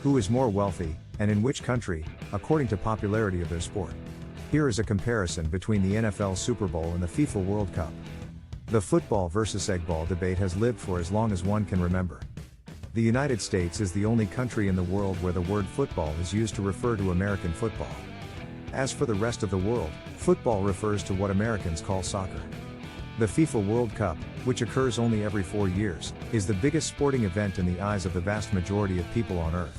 Who is more wealthy, and in which country, according to popularity of their sport? Here is a comparison between the NFL Super Bowl and the FIFA World Cup. The football versus eggball debate has lived for as long as one can remember. The United States is the only country in the world where the word football is used to refer to American football. As for the rest of the world, football refers to what Americans call soccer. The FIFA World Cup, which occurs only every 4 years, is the biggest sporting event in the eyes of the vast majority of people on Earth.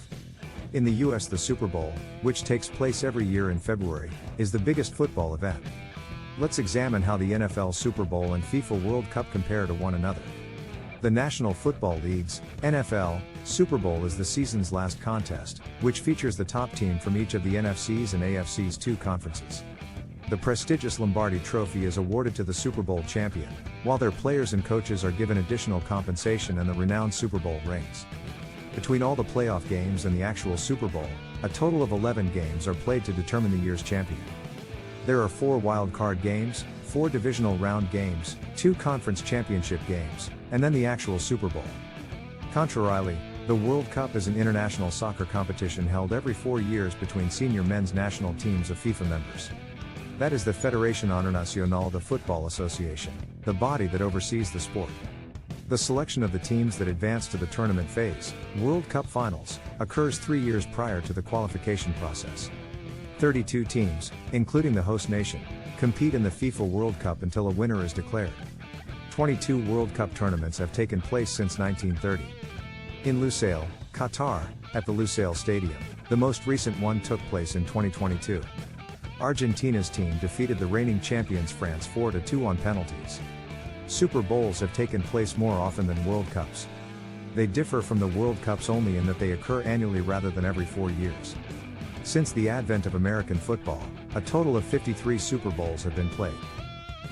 In the US, the Super Bowl, which takes place every year in February, is the biggest football event. Let's examine how the NFL Super Bowl and FIFA World Cup compare to one another. The National Football League's NFL Super Bowl is the season's last contest, which features the top team from each of the NFC's and AFC's 2 conferences. The prestigious Lombardi Trophy is awarded to the Super Bowl champion, while their players and coaches are given additional compensation and the renowned Super Bowl rings. Between all the playoff games and the actual Super Bowl, a total of 11 games are played to determine the year's champion. There are 4 wild card games, 4 divisional round games, 2 conference championship games, and then the actual Super Bowl. Contrarily, the World Cup is an international soccer competition held every 4 years between senior men's national teams of FIFA members. That is the Fédération Internationale de Football Association, the body that oversees the sport. The selection of the teams that advance to the tournament phase, World Cup finals, occurs 3 years prior to the qualification process. 32 teams, including the host nation, compete in the FIFA World Cup until a winner is declared. 22 World Cup tournaments have taken place since 1930. In Lusail, Qatar, at the Lusail Stadium, the most recent one took place in 2022. Argentina's team defeated the reigning champions France 4-2 on penalties. Super Bowls have taken place more often than World Cups. They differ from the World Cups only in that they occur annually rather than every 4 years. Since the advent of American football, a total of 53 Super Bowls have been played.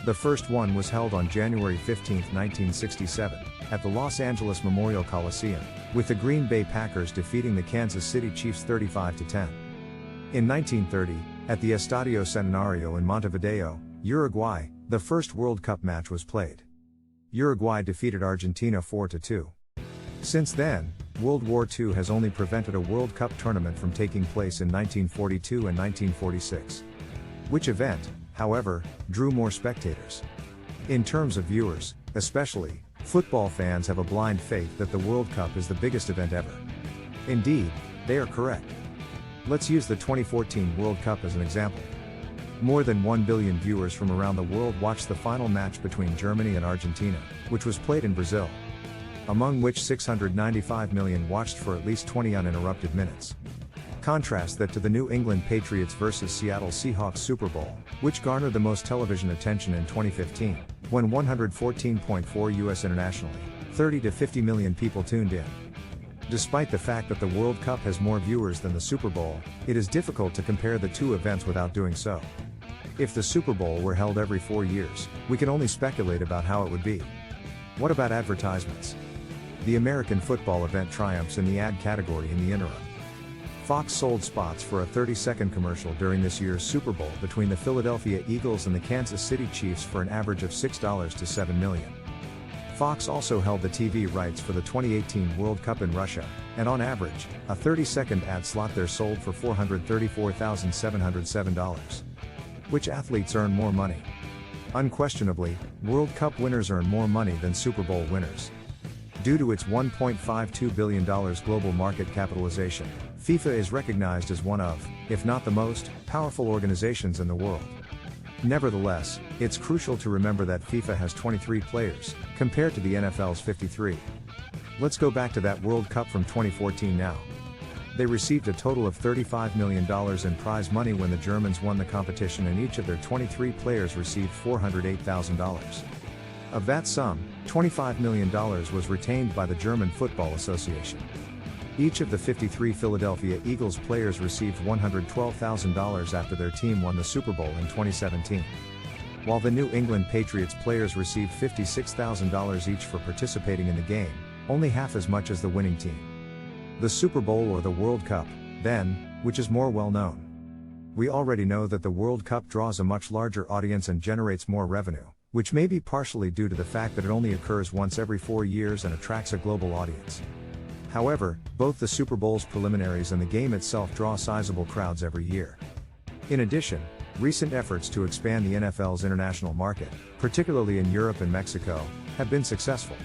The first one was held on January 15, 1967, at the Los Angeles Memorial Coliseum, with the Green Bay Packers defeating the Kansas City Chiefs 35-10. In 1930, at the Estadio Centenario in Montevideo, Uruguay, the first World Cup match was played. Uruguay defeated Argentina 4-2. Since then, World War II has only prevented a World Cup tournament from taking place in 1942 and 1946. Which event, however, drew more spectators? In terms of viewers, especially, football fans have a blind faith that the World Cup is the biggest event ever. Indeed, they are correct. Let's use the 2014 World Cup as an example. More than 1 billion viewers from around the world watched the final match between Germany and Argentina, which was played in Brazil. Among which 695 million watched for at least 20 uninterrupted minutes. Contrast that to the New England Patriots vs Seattle Seahawks Super Bowl, which garnered the most television attention in 2015, when 114.4 US internationally, 30 to 50 million people tuned in. Despite the fact that the World Cup has more viewers than the Super Bowl, it is difficult to compare the two events without doing so. If the Super Bowl were held every 4 years, we can only speculate about how it would be. What about advertisements? The American football event triumphs in the ad category in the interim. Fox sold spots for a 30-second commercial during this year's Super Bowl between the Philadelphia Eagles and the Kansas City Chiefs for an average of $6 to $7 million. Fox also held the TV rights for the 2018 World Cup in Russia, and on average, a 30-second ad slot there sold for $434,707. Which athletes earn more money? Unquestionably, World Cup winners earn more money than Super Bowl winners. Due to its $1.52 billion global market capitalization, FIFA is recognized as one of, if not the most, powerful organizations in the world. Nevertheless, it's crucial to remember that FIFA has 23 players, compared to the NFL's 53. Let's go back to that World Cup from 2014 now. They received a total of $35 million in prize money when the Germans won the competition, and each of their 23 players received $408,000. Of that sum, $25 million was retained by the German Football Association. Each of the 53 Philadelphia Eagles players received $112,000 after their team won the Super Bowl in 2017. While the New England Patriots players received $56,000 each for participating in the game, only half as much as the winning team. The Super Bowl or the World Cup, then, which is more well known? We already know that the World Cup draws a much larger audience and generates more revenue, which may be partially due to the fact that it only occurs once every 4 years and attracts a global audience. However, both the Super Bowl's preliminaries and the game itself draw sizable crowds every year. In addition, recent efforts to expand the NFL's international market, particularly in Europe and Mexico, have been successful.